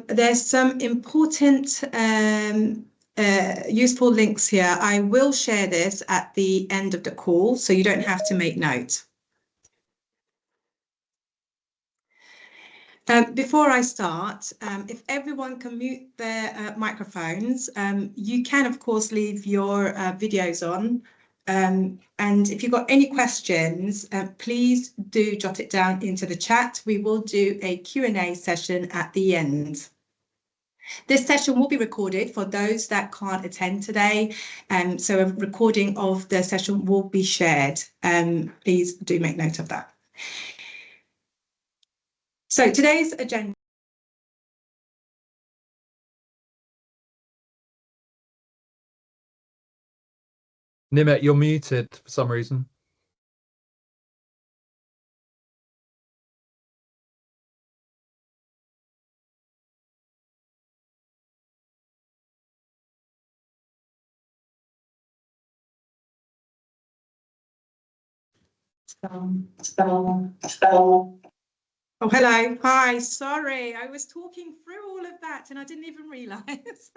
There's some important useful links here. I will share this at the end of the call, so you don't have to make note. Before I start, if everyone can mute their microphones, you can, of course, leave your videos on. And if you've got any questions, please do jot it down into the chat. We will do a Q&A session at the end. This session will be recorded for those that can't attend today. So a recording of the session will be shared. Please do make note of that. So today's agenda. Nimet, you're muted for some reason. Oh, hello. Hi. Sorry, I was talking through all of that and I didn't even realise.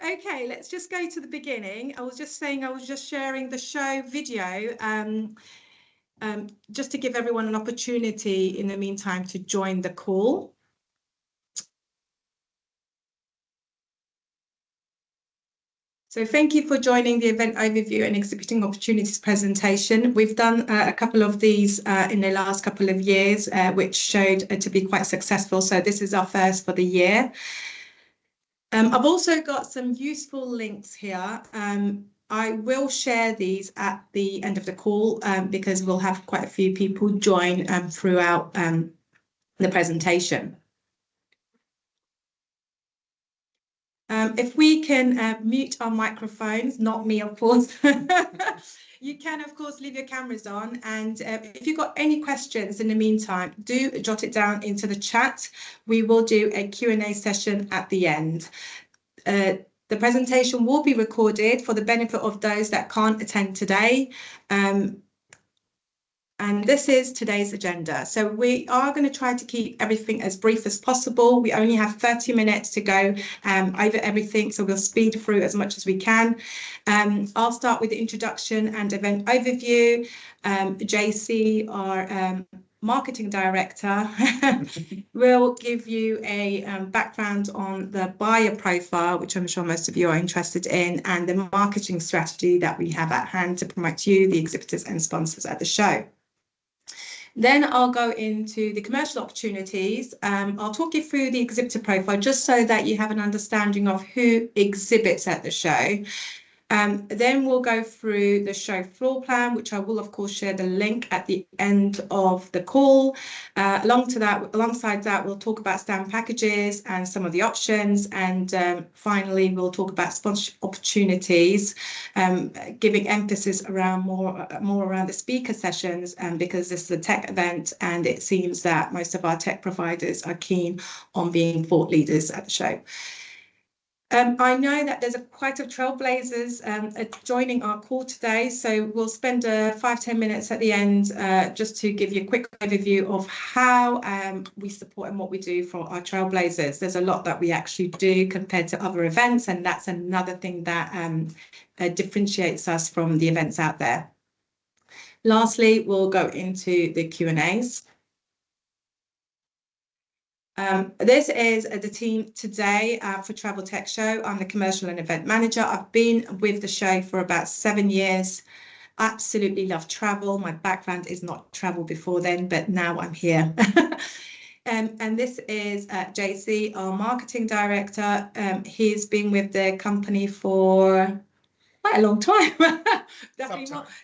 Okay, let's just go to the beginning. I was just saying I was just sharing the show video just to give everyone an opportunity in the meantime to join the call. So thank you for joining the event overview and exhibiting opportunities presentation. We've done a couple of these in the last couple of years, which showed to be quite successful. So this is our first for the year. I've also got some useful links here. I will share these at the end of the call because we'll have quite a few people join throughout the presentation. If we can mute our microphones, not me, of course. You can, of course, leave your cameras on. And if you've got any questions in the meantime, do jot it down into the chat. We will do a Q&A session at the end. The presentation will be recorded for the benefit of those that can't attend today. And this is today's agenda. So we are going to try to keep everything as brief as possible. We only have 30 minutes to go over everything, so we'll speed through as much as we can. I'll start with the introduction and event overview. JC, our marketing director, will give you a background on the buyer profile, which I'm sure most of you are interested in, and the marketing strategy that we have at hand to promote you, the exhibitors and sponsors at the show. Then I'll go into the commercial opportunities. I'll talk you through the exhibitor profile just so that you have an understanding of who exhibits at the show. Then we'll go through the show floor plan, which I will, of course, share the link at the end of the call. Alongside that, we'll talk about stand packages and some of the options. And finally, we'll talk about sponsorship opportunities, giving emphasis around more around the speaker sessions, because this is a tech event, and it seems that most of our tech providers are keen on being thought leaders at the show. I know that there's quite a trailblazers joining our call today, so we'll spend 5-10 minutes at the end just to give you a quick overview of how we support and what we do for our trailblazers. There's a lot that we actually do compared to other events, and that's another thing that differentiates us from the events out there. Lastly, we'll go into the Q&As. This is the team today for Travel Tech Show. I'm the commercial and event manager. I've been with the show for about 7 years. Absolutely love travel. My background is not travel before then, but now I'm here. And this is JC, our marketing director. He's been with the company for quite a long time.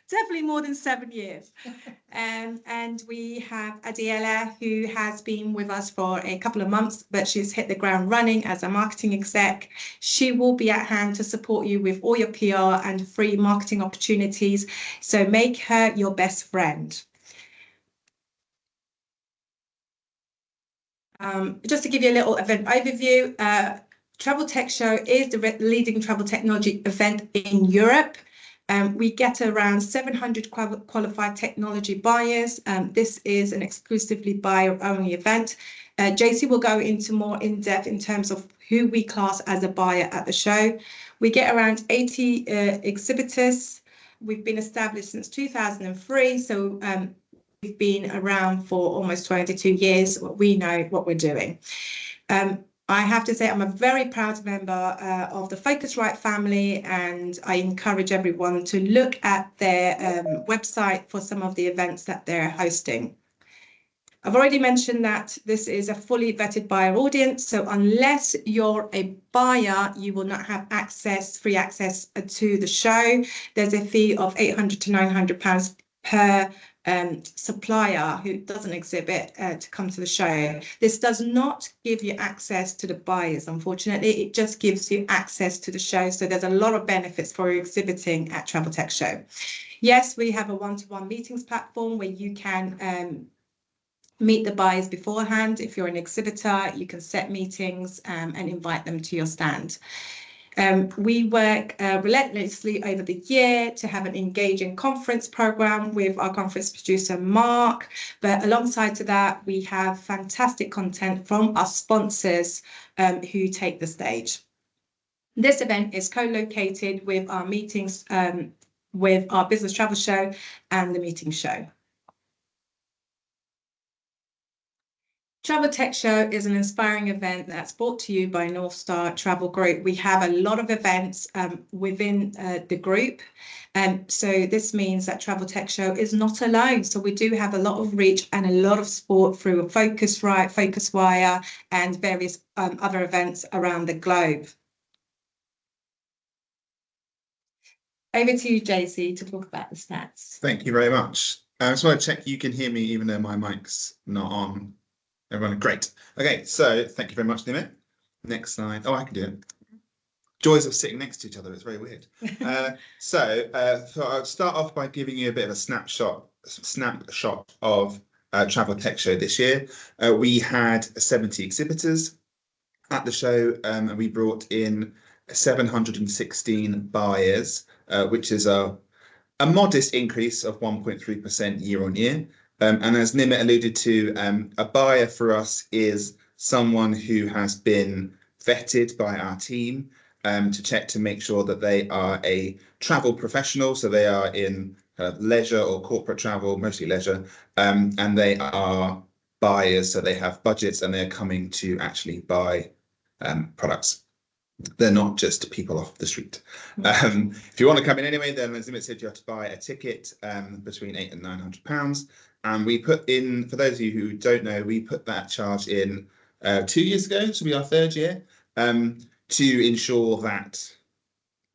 definitely more than 7 years. And we have Adiela, who has been with us for a couple of months, but she's hit the ground running as a marketing exec. She will be at hand to support you with all your PR and free marketing opportunities. So make her your best friend. Just to give you a little event overview, Travel Tech Show is the leading travel technology event in Europe. We get around 700 qualified technology buyers. This is an exclusively buyer-only event. JC will go into more in-depth in terms of who we class as a buyer at the show. We get around 80 exhibitors. We've been established since 2003, so we've been around for almost 22 years. We know what we're doing. I have to say I'm a very proud member of the Focusrite family, and I encourage everyone to look at their website for some of the events that they're hosting. I've already mentioned that this is a fully vetted buyer audience, so unless you're a buyer, you will not have free access to the show. There's a fee of £800 to £900 per supplier who doesn't exhibit to come to the show. This does not give you access to the buyers, unfortunately. It just gives you access to the show. So there's a lot of benefits for exhibiting at Travel Tech Show. Yes, we have a one-to-one meetings platform where you can meet the buyers beforehand. If you're an exhibitor, you can set meetings and invite them to your stand. We work relentlessly over the year to have an engaging conference program with our conference producer, Mark. But alongside to that, we have fantastic content from our sponsors who take the stage. This event is co-located with our meetings, with our business travel show and the meeting show. Travel Tech Show is an inspiring event that's brought to you by North Star Travel Group. We have a lot of events within the group. So this means that Travel Tech Show is not alone. So we do have a lot of reach and a lot of support through Focusrite, Focuswire, and various other events around the globe. Over to you, JC, to talk about the stats. Thank you very much. I just want to check you can hear me even though my mic's not on. Everyone, great. Okay, so thank you very much, Nimit. Next slide. Oh, I can do it. Joys of sitting next to each other. It's very weird. So I'll start off by giving you a bit of a snapshot of Travel Tech Show this year. We had 70 exhibitors at the show, and we brought in 716 buyers, which is a modest increase of 1.3% year on year. And as Nimit alluded to, a buyer for us is someone who has been vetted by our team to check to make sure that they are a travel professional. So they are in leisure or corporate travel, mostly leisure, and they are buyers. So they have budgets and they're coming to actually buy products. They're not just people off the street. If you want to come in anyway, then as Nimit said, you have to buy a ticket between £800 and £900. And we put in, for those of you who don't know, we put that charge in 2 years ago, so we are third year, to ensure that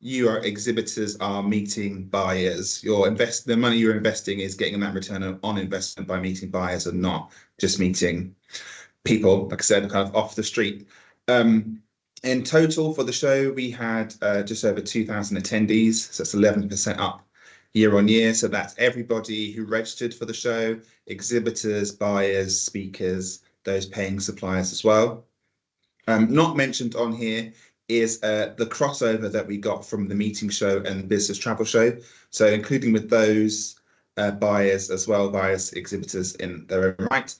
your exhibitors are meeting buyers. The money you're investing is getting that return on investment by meeting buyers and not just meeting people, like I said, kind of off the street. In total for the show, we had just over 2,000 attendees, so it's 11% up year on year. So that's everybody who registered for the show, exhibitors, buyers, speakers, those paying suppliers as well. Not mentioned on here is the crossover that we got from the meeting show and business travel show. So including with those buyers as well, buyers, exhibitors in their own right,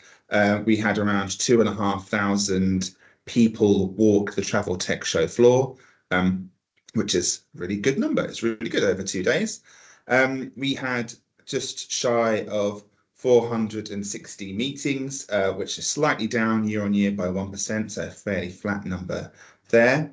we had around 2,500 people walk the Travel Tech Show floor, which is a really good number. It's really good over 2 days. We had just shy of 460 meetings, which is slightly down year on year by 1%, so a fairly flat number there.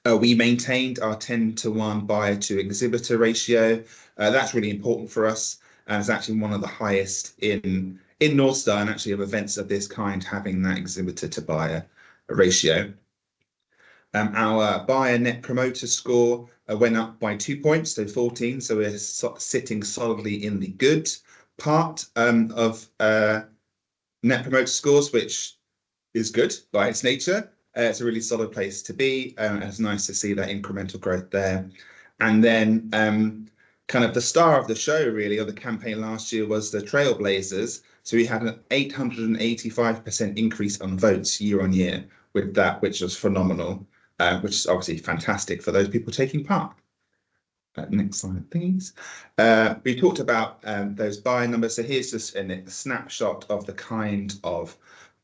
We maintained our 10-to-1 buyer to exhibitor ratio. That's really important for us, and it's actually one of the highest in North Star, and actually of events of this kind, having that exhibitor to buyer ratio. Our buyer net promoter score went up by 2 points, so 14. So we're sitting solidly in the good part of net promoter scores, which is good by its nature. It's a really solid place to be, and it's nice to see that incremental growth there. And then kind of the star of the show, really, of the campaign last year was the Trailblazers. So we had an 885% increase on votes year on year with that, which was phenomenal, which is obviously fantastic for those people taking part. Next slide, please. We talked about those buyer numbers. So here's just a snapshot of the kind of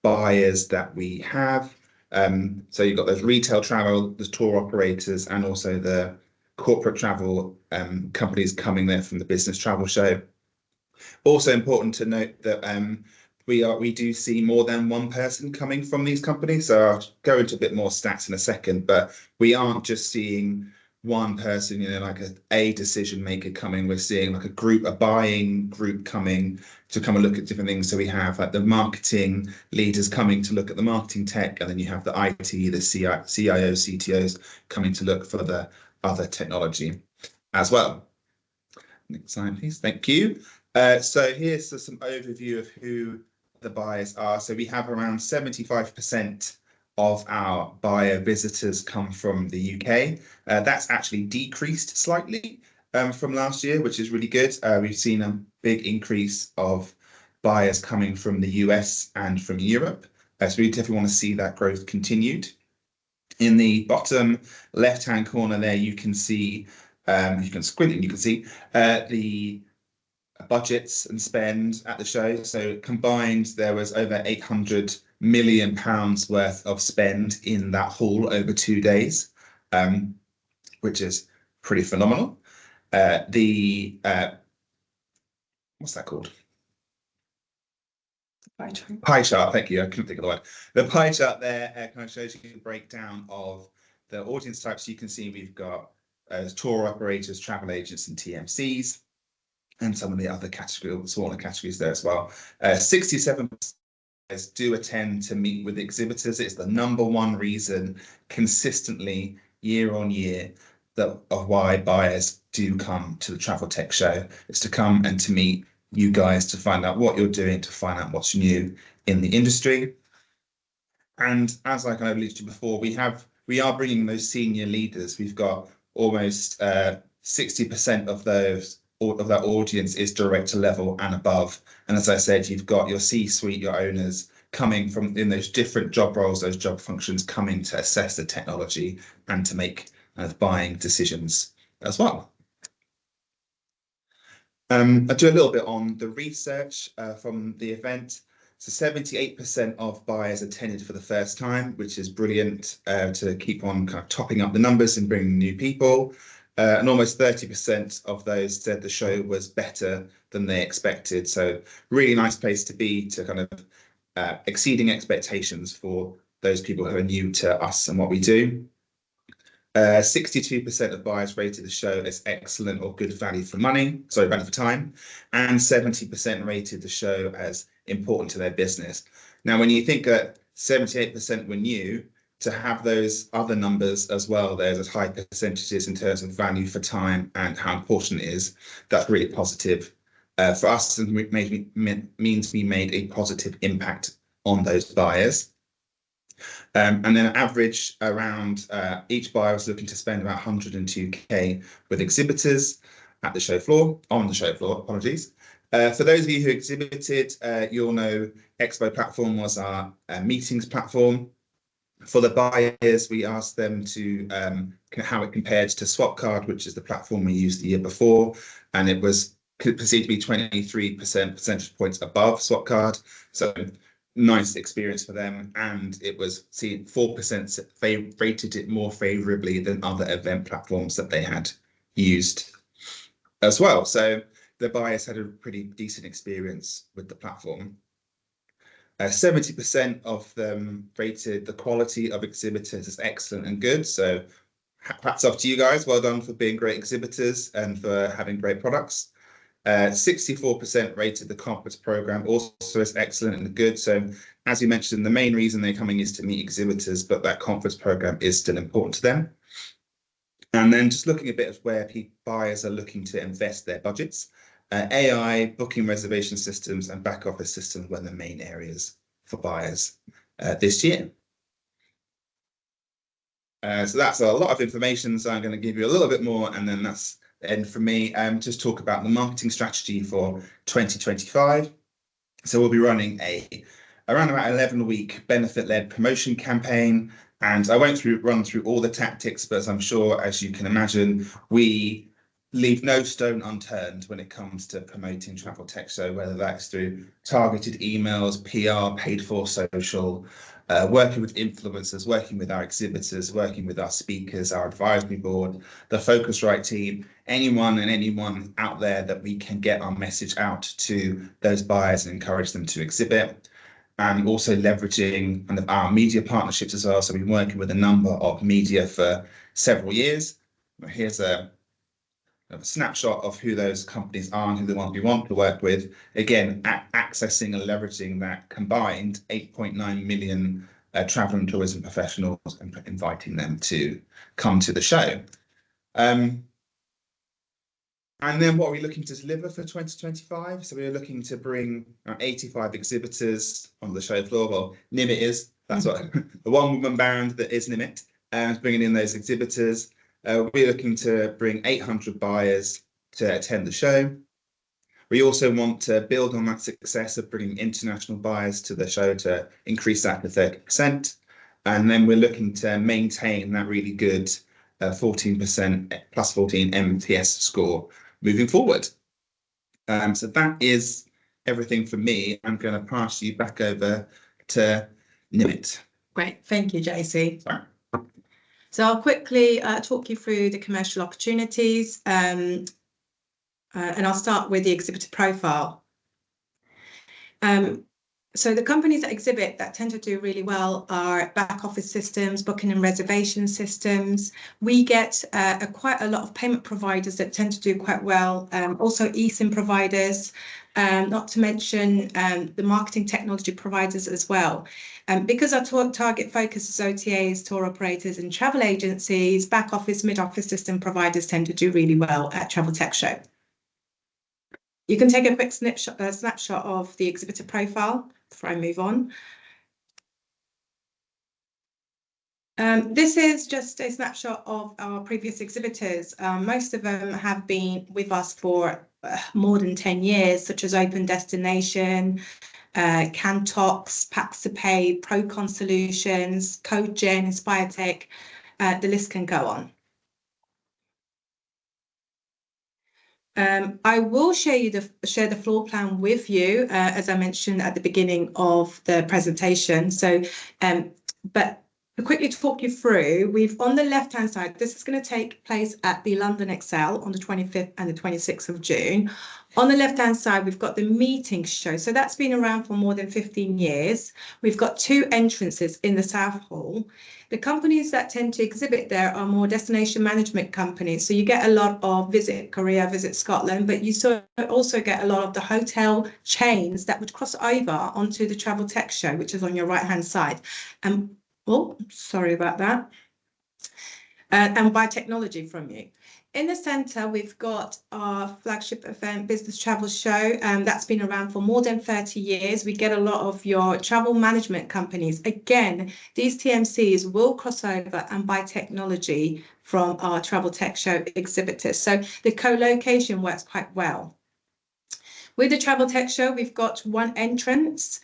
buyers that we have. So you've got those retail travel, the tour operators, and also the corporate travel companies coming there from the business travel show. Also important to note that we do see more than one person coming from these companies. So I'll go into a bit more stats in a second, but we aren't just seeing one person, like a decision maker coming. We're seeing like a buying group coming to come and look at different things. So we have like the marketing leaders coming to look at the marketing tech, and then you have the IT, the CIO, CTOs coming to look for the other technology as well. Next slide, please. Thank you. So here's some overview of who the buyers are. So we have around 75% of our buyer visitors come from the UK. That's actually decreased slightly from last year, which is really good. We've seen a big increase of buyers coming from the US and from Europe. So we definitely want to see that growth continued. In the bottom left-hand corner there, you can see, you can squint and you can see the budgets and spend at the show. So combined, there was over £800 million worth of spend in that hall over 2 days, which is pretty phenomenal. What's that called? Pie chart, thank you. I couldn't think of the word. The pie chart there kind of shows you the breakdown of the audience types. You can see we've got tour operators, travel agents, and TMCs, and some of the other smaller categories there as well. 67% do attend to meet with exhibitors. It's the #1 reason consistently year on year of why buyers do come to the Travel Tech Show. It's to come and to meet you guys, to find out what you're doing, to find out what's new in the industry. And as I kind of alluded to before, we are bringing those senior leaders. We've got almost 60% of that audience is director level and above. And as I said, you've got your C-suite, your owners coming from in those different job roles, those job functions, coming to assess the technology and to make buying decisions as well. I do a little bit on the research from the event. So 78% of buyers attended for the first time, which is brilliant to keep on kind of topping up the numbers and bringing new people. And almost 30% of those said the show was better than they expected. So really nice place to be, to kind of exceeding expectations for those people who are new to us and what we do. 62% of buyers rated the show as excellent or good value for money, value for time, and 70% rated the show as important to their business. Now, when you think that 78% were new, to have those other numbers as well, there's as high percentages in terms of value for time and how important it is, that's really positive for us, and means we made a positive impact on those buyers. And then average around each buyer was looking to spend about 102k with exhibitors at the show floor, apologies. For those of you who exhibited, you'll know Expo Platform was our meetings platform. For the buyers, we asked them to how it compared to Swapcard, which is the platform we used the year before, and it was perceived to be 23 percentage points above Swapcard. So nice experience for them, and it was 4% rated it more favorably than other event platforms that they had used as well. So the buyers had a pretty decent experience with the platform. 70% of them rated the quality of exhibitors as excellent and good. So hats off to you guys. Well done for being great exhibitors and for having great products. 64% rated the conference program also as excellent and good. So as you mentioned, the main reason they're coming is to meet exhibitors, but that conference program is still important to them. And then just looking a bit at where buyers are looking to invest their budgets. AI, booking reservation systems, and back office systems were the main areas for buyers this year. So that's a lot of information. So I'm going to give you a little bit more, and then that's the end for me. Just talk about the marketing strategy for 2025. So we'll be running around about 11-week benefit-led promotion campaign. And I won't run through all the tactics, but as I'm sure, as you can imagine, we leave no stone unturned when it comes to promoting Travel Tech Show, whether that's through targeted emails, PR, paid for social, working with influencers, working with our exhibitors, working with our speakers, our advisory board, the Focusrite team, anyone out there that we can get our message out to those buyers and encourage them to exhibit. And also leveraging kind of our media partnerships as well. So we've been working with a number of media for several years. Here's a snapshot of who those companies are and who the ones we want to work with. Again, accessing and leveraging that combined 8.9 million travel and tourism professionals and inviting them to come to the show. And then what are we looking to deliver for 2025? So we're looking to bring 85 exhibitors on the show floor. Well, Nimit is, that's what the one-woman band that is Nimit, and bringing in those exhibitors. We're looking to bring 800 buyers to attend the show. We also want to build on that success of bringing international buyers to the show to increase that to 30%. And then we're looking to maintain that really good 14% plus 14 MTS score moving forward. So that is everything for me. I'm going to pass you back over to Nimit. Great, thank you, JC. Sorry. So I'll quickly talk you through the commercial opportunities, and I'll start with the exhibitor profile. So the companies that exhibit that tend to do really well are back office systems, booking and reservation systems. We get quite a lot of payment providers that tend to do quite well, also eSIM providers, not to mention the marketing technology providers as well. Because our target focus is OTAs, tour operators and travel agencies, back office, mid office system providers tend to do really well at Travel Tech Show. You can take a quick snapshot of the exhibitor profile before I move on. This is just a snapshot of our previous exhibitors. Most of them have been with us for more than 10 years, such as Open Destination, Cantox, Paxapay, Procon Solutions, CodeGen, InspireTech, the list can go on. I will share the floor plan with you, as I mentioned at the beginning of the presentation. So, but to quickly talk you through, we've on the left-hand side, this is going to take place at the London Excel on the 25th and the 26th of June. On the left-hand side, we've got the meeting show. So that's been around for more than 15 years. We've got 2 entrances in the South Hall. The companies that tend to exhibit there are more destination management companies. So you get a lot of Visit Korea, Visit Scotland, but you also get a lot of the hotel chains that would cross over onto the Travel Tech Show, which is on your right-hand side. Oh, sorry about that. And buy technology from you. In the centre, we've got our flagship event, Business Travel Show. That's been around for more than 30 years. We get a lot of your travel management companies. Again, these TMCs will cross over and buy technology from our Travel Tech Show exhibitors. So the co-location works quite well. With the Travel Tech Show, we've got 1 entrance.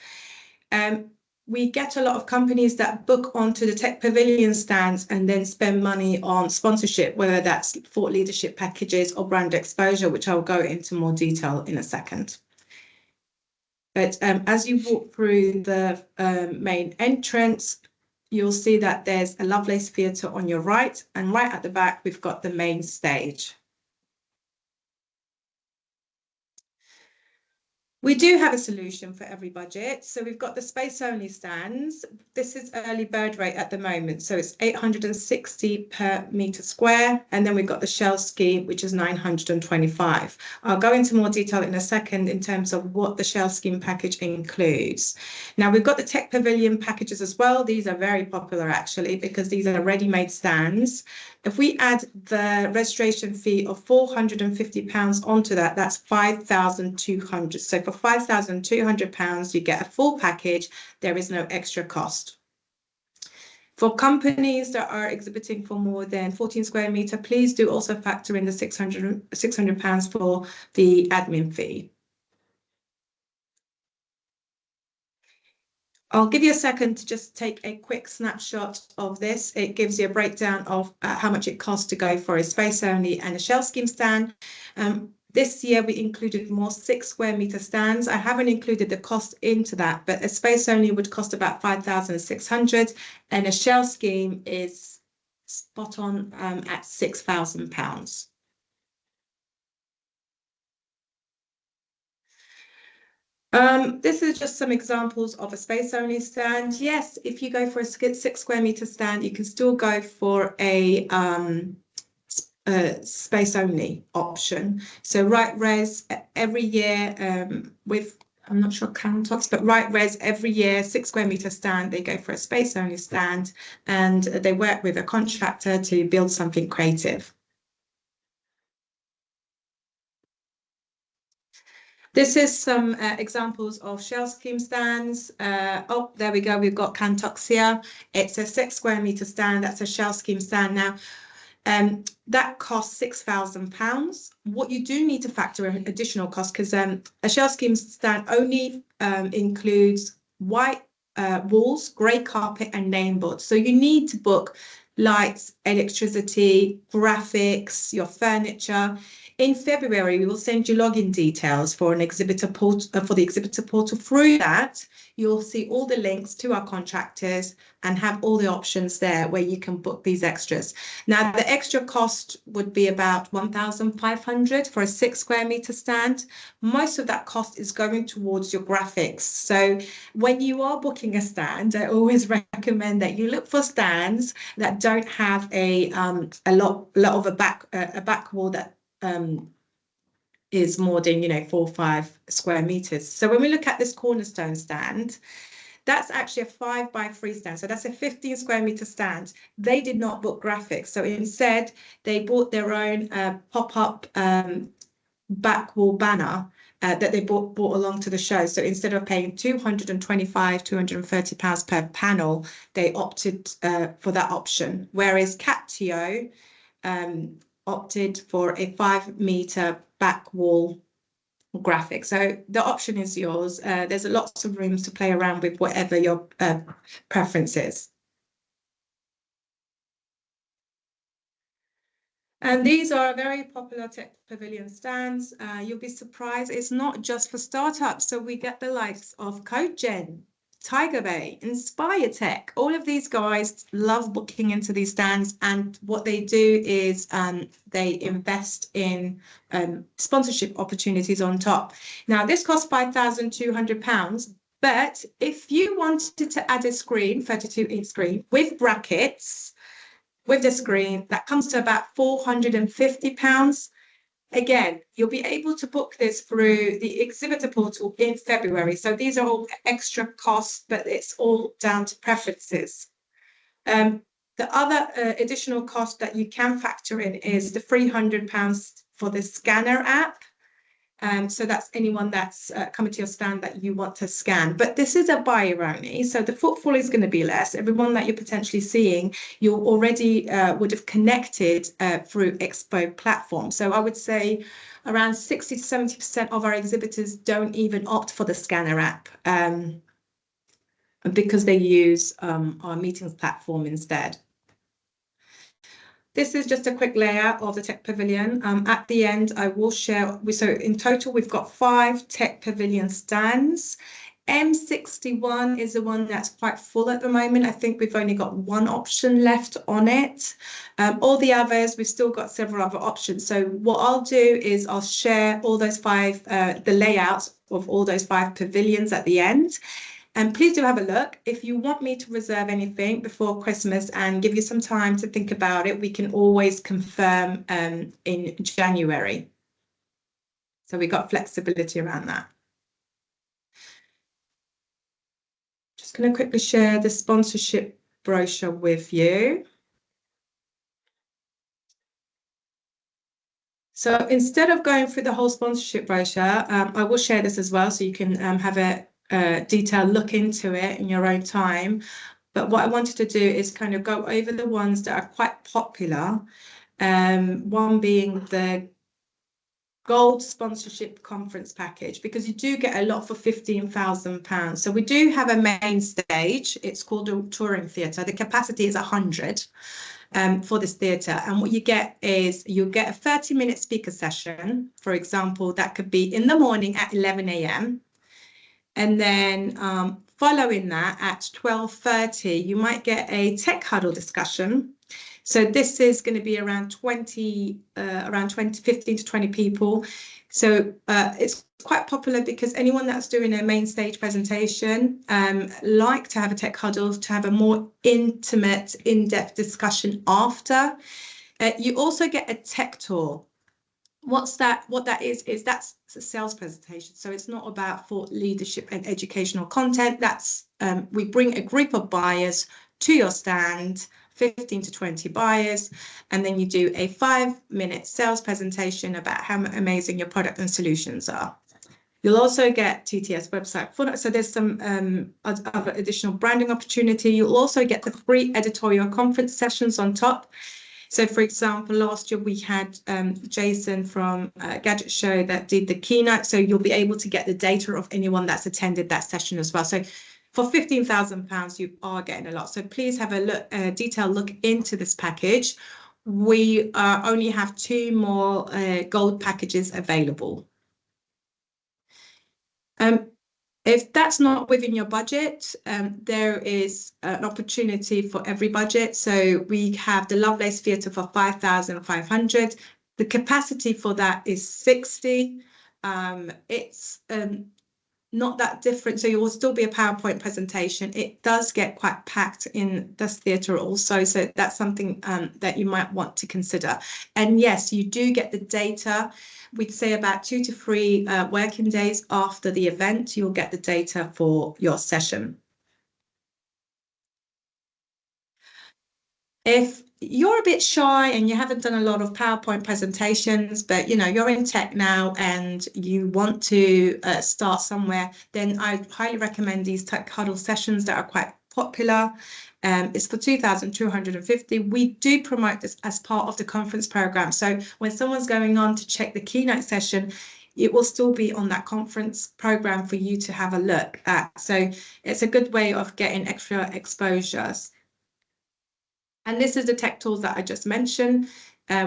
We get a lot of companies that book onto the Tech Pavilion stands and then spend money on sponsorship, whether that's thought leadership packages or brand exposure, which I'll go into more detail in a second. But as you walk through the main entrance, you'll see that there's a Lovelace Theatre on your right, and right at the back, we've got the main stage. We do have a solution for every budget. So we've got the space only stands. This is early bird rate at the moment. So it's 860 per metre square. And then we've got the shell scheme, which is 925. I'll go into more detail in a second in terms of what the shell scheme package includes. Now we've got the Tech Pavilion packages as well. These are very popular actually, because these are ready-made stands. If we add the registration fee of £450 onto that, that's £5,200. So for £5,200, you get a full package. There is no extra cost. For companies that are exhibiting for more than 14 square metre, please do also factor in the £600 for the admin fee. I'll give you a second to just take a quick snapshot of this. It gives you a breakdown of how much it costs to go for a space only and a shell scheme stand. This year we included more 6 square meter stands. I haven't included the cost into that, but a space only would cost about 5,600 and a shell scheme is spot on at £6,000. This is just some examples of a space only stand. Yes, if you go for a 6 square meter stand, you can still go for a space only option. So Right Res every year with, I'm not sure Cantox, but Right Res every year, 6 square meter stand, they go for a space only stand and they work with a contractor to build something creative. This is some examples of shell scheme stands. Oh, there we go. We've got Cantox here. It's a 6 square meter stand. That's a shell scheme stand. Now, that costs £6,000. What you do need to factor in additional costs, because a shell scheme stand only includes white walls, grey carpet, and name boards. So you need to book lights, electricity, graphics, your furniture. In February, we will send you login details for an exhibitor portal for the exhibitor portal. Through that, you'll see all the links to our contractors and have all the options there where you can book these extras. Now, the extra cost would be about 1,500 for a 6 square meter stand. Most of that cost is going towards your graphics. So when you are booking a stand, I always recommend that you look for stands that don't have a lot of a back wall that is more than 4 or 5 square meters. So when we look at this cornerstone stand, that's actually a 5x3 stand. So that's a 15 square meter stand. They did not book graphics. So instead, they bought their own pop-up back wall banner that they bought along to the show. So instead of paying £230 per panel, they opted for that option. Whereas Captio opted for a 5 meter back wall graphic. So the option is yours. There's lots of rooms to play around with whatever your preference is. And these are very popular Tech Pavilion stands. You'll be surprised, it's not just for startups. So we get the likes of CodeGen, Tiger Bay, Inspire Tech. All of these guys love booking into these stands, and what they do is they invest in sponsorship opportunities on top. Now, this costs £5,200, but if you wanted to add a screen, 32-inch screen with brackets, with the screen, that comes to about £450. Again, you'll be able to book this through the exhibitor portal in February. So these are all extra costs, but it's all down to preferences. The other additional cost that you can factor in is the £300 for the scanner app. So that's anyone that's coming to your stand that you want to scan. But this is a buyer only, so the footfall is going to be less. Everyone that you're potentially seeing, you already would have connected through Expo platform. So I would say around 60 to 70% of our exhibitors don't even opt for the scanner app because they use our meetings platform instead. This is just a quick layout of the Tech Pavilion. At the end, I will share, so in total, we've got 5 Tech Pavilion stands. M61 is the one that's quite full at the moment. I think we've only got 1 option left on it. All the others, we've still got several other options. So what I'll do is I'll share all those 5, the layouts of all those 5 pavilions at the end. And please do have a look. If you want me to reserve anything before Christmas and give you some time to think about it, we can always confirm in January. So we got flexibility around that. Just going to quickly share the sponsorship brochure with you. So instead of going through the whole sponsorship brochure, I will share this as well so you can have a detailed look into it in your own time. But what I wanted to do is kind of go over the ones that are quite popular. One being the gold sponsorship conference package, because you do get a lot for £15,000. So we do have a main stage. It's called a touring theatre. The capacity is 100 for this theatre. And what you get is you'll get a 30-minute speaker session. For example, that could be in the morning at 11 a.m. And then following that at 12:30, you might get a tech huddle discussion. So this is going to be around 15 to 20 people. So it's quite popular because anyone that's doing a main stage presentation like to have a tech huddle to have a more intimate, in-depth discussion after. You also get a tech tour. What that is that's a sales presentation. So it's not about thought leadership and educational content. That's we bring a group of buyers to your stand, 15 to 20 buyers, and then you do a 5-minute sales presentation about how amazing your product and solutions are. You'll also get TTS website for that. So there's some other additional branding opportunity. You'll also get the free editorial conference sessions on top. So, for example, last year we had Jason from Gadget Show that did the keynote. So you'll be able to get the data of anyone that's attended that session as well. So for £15,000, you are getting a lot. So please have a detailed look into this package. We only have 2 more gold packages available. If that's not within your budget, there is an opportunity for every budget. So we have the Lovelace Theatre for 5,500. The capacity for that is 60. It's not that different. So you will still be a PowerPoint presentation. It does get quite packed in this theatre also. So that's something that you might want to consider. And yes, you do get the data. We'd say about 2 to 3 working days after the event, you'll get the data for your session. If you're a bit shy and you haven't done a lot of PowerPoint presentations, but you're in tech now and you want to start somewhere, then I highly recommend these tech huddle sessions that are quite popular. It's for 2,250. We do promote this as part of the conference program. So when someone's going on to check the keynote session, it will still be on that conference program for you to have a look at. So it's a good way of getting extra exposures. And this is the tech tools that I just mentioned.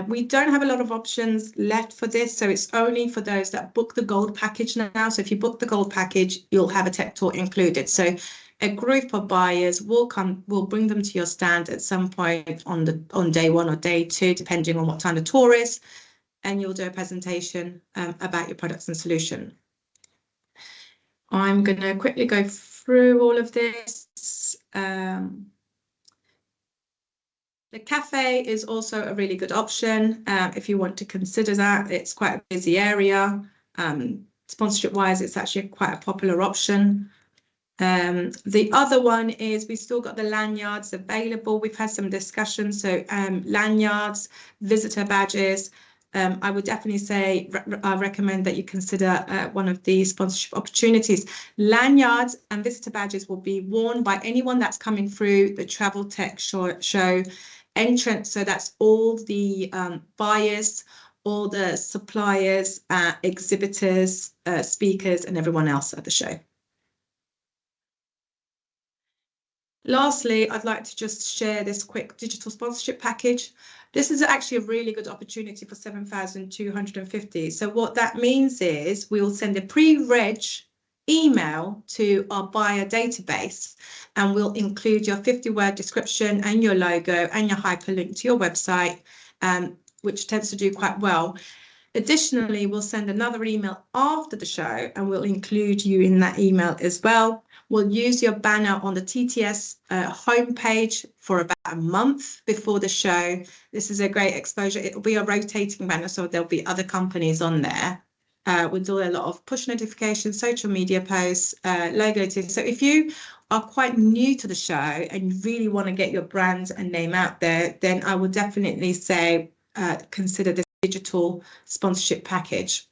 We don't have a lot of options left for this, so it's only for those that book the gold package now. So if you book the gold package, you'll have a tech tool included. So a group of buyers will bring them to your stand at some point on day 1 or day 2, depending on what time the tour is, and you'll do a presentation about your products and solution. I'm going to quickly go through all of this. The cafe is also a really good option if you want to consider that. It's quite a busy area. Sponsorship-wise, it's actually quite a popular option. The other one is we still got the lanyards available. We've had some discussions. So lanyards, visitor badges. I would definitely say I recommend that you consider one of these sponsorship opportunities. Lanyards and visitor badges will be worn by anyone that's coming through the Travel Tech Show entrance. So that's all the buyers, all the suppliers, exhibitors, speakers, and everyone else at the show. Lastly, I'd like to just share this quick digital sponsorship package. This is actually a really good opportunity for 7,250. So what that means is we will send a pre-reg email to our buyer database, and we'll include your 50-word description and your logo and your hyperlink to your website, which tends to do quite well. Additionally, we'll send another email after the show, and we'll include you in that email as well. We'll use your banner on the TTS homepage for about a month before the show. This is a great exposure. It will be a rotating banner, so there'll be other companies on there. We'll do a lot of push notifications, social media posts, logo. So if you are quite new to the show and you really want to get your brand and name out there, then I would definitely say consider this digital sponsorship package.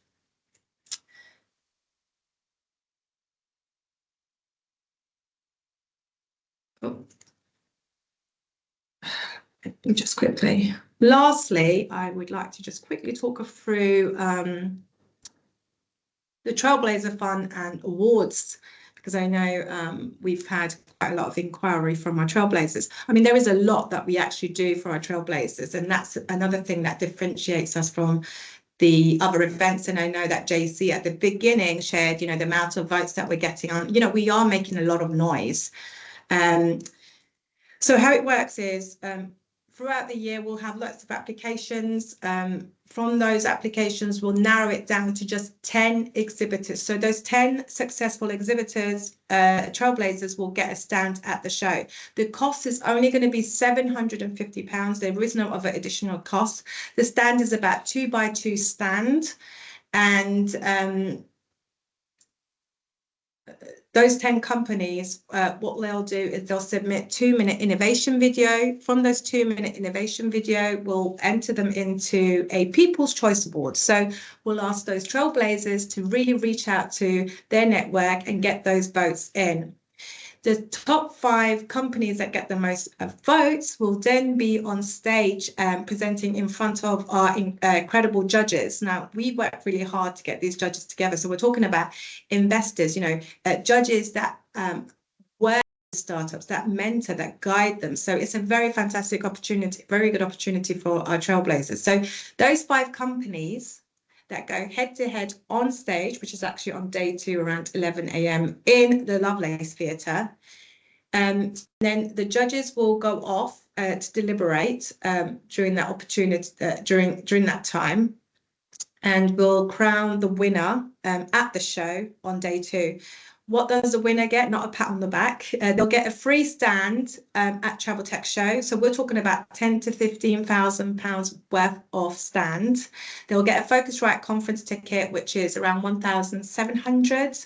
Oh. Just quickly. Lastly, I would like to just quickly talk through the Trailblazer Fund and awards, because I know we've had quite a lot of inquiry from our Trailblazers. I mean, there is a lot that we actually do for our Trailblazers, and that's another thing that differentiates us from the other events. And I know that JC at the beginning shared, the amount of votes that we're getting on, we are making a lot of noise. So how it works is throughout the year, we'll have lots of applications. From those applications, we'll narrow it down to just 10 exhibitors. So those 10 successful exhibitors, Trailblazers, will get a stand at the show. The cost is only going to be £750. There is no other additional cost. The stand is about 2x2 stand. And those 10 companies, what they'll do is they'll submit 2-minute innovation video. From those 2-minute innovation video, we'll enter them into a People's Choice Award. So we'll ask those Trailblazers to really reach out to their network and get those votes in. The top 5 companies that get the most votes will then be on stage presenting in front of our incredible judges. Now, we work really hard to get these judges together. So we're talking about investors, judges that work with startups, that mentor, that guide them. So it's a very fantastic opportunity, very good opportunity for our Trailblazers. So those 5 companies that go head-to-head on stage, which is actually on day 2 around 11 a.m. in the Lovelace Theatre. Then the judges will go off to deliberate during that opportunity, during that time, and we'll crown the winner at the show on day 2. What does the winner get? Not a pat on the back. They'll get a free stand at Travel Tech Show. So we're talking about £10,000 to £15,000 worth of stand. They'll get a Focusrite conference ticket, which is around 1,700,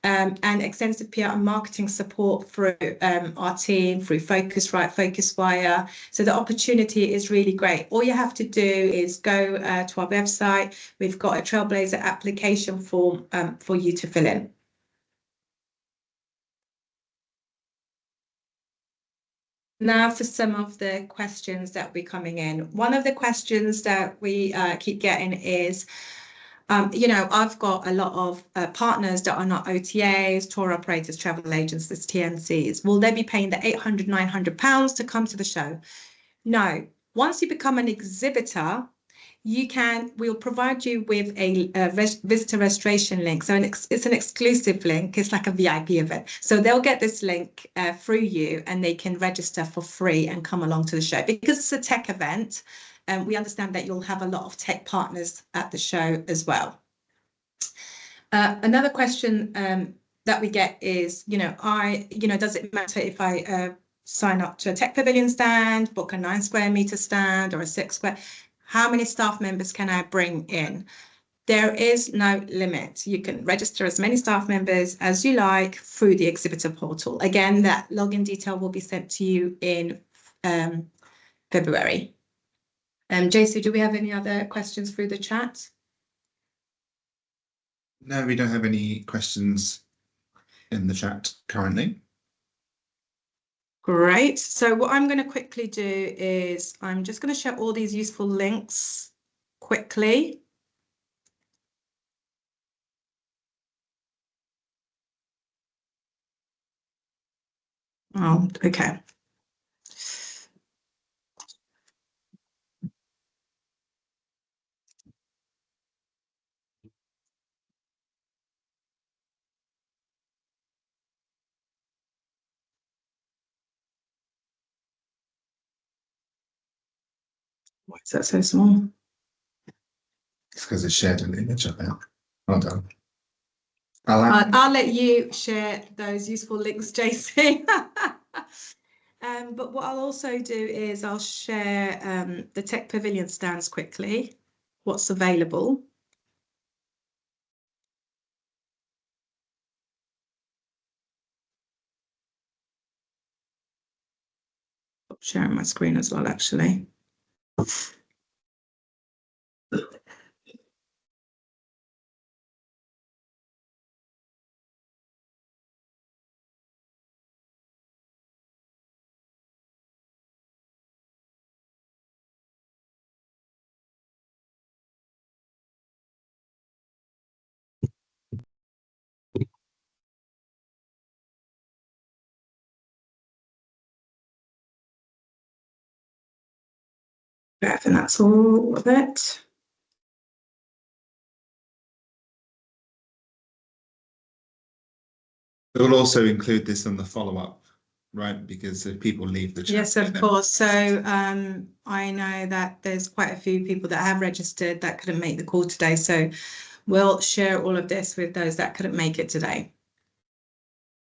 and extensive PR and marketing support through our team, through Focusrite, Focuswire. So the opportunity is really great. All you have to do is go to our website. We've got a Trailblazer application form for you to fill in. Now for some of the questions that will be coming in. One of the questions that we keep getting is, I've got a lot of partners that are not OTAs, tour operators, travel agents, that's TNCs. Will they be paying the £800, £900 to come to the show? No. Once you become an exhibitor, we'll provide you with a visitor registration link. So it's an exclusive link. It's like a VIP event. So they'll get this link through you, and they can register for free and come along to the show. Because it's a tech event, we understand that you'll have a lot of tech partners at the show as well. Another question that we get is, does it matter if I sign up to a Tech Pavilion stand, book a 9 square meter stand or a 6 square? How many staff members can I bring in? There is no limit. You can register as many staff members as you like through the exhibitor portal. Again, that login detail will be sent to you in February. JC, do we have any other questions through the chat? No, we don't have any questions in the chat currently. Great. So what I'm going to quickly do is I'm just going to share all these useful links quickly. Oh, okay. Why is that so small? It's because it's shared an image of it. Well done. I'll let you share those useful links, JC. But what I'll also do is I'll share the Tech Pavilion stands quickly, what's available. I'm sharing my screen as well, actually. I think that's all of it. We'll also include this on the follow-up, right? Because if people leave the chat. Yes, of course. So I know that there's quite a few people that have registered that couldn't make the call today. So we'll share all of this with those that couldn't make it today.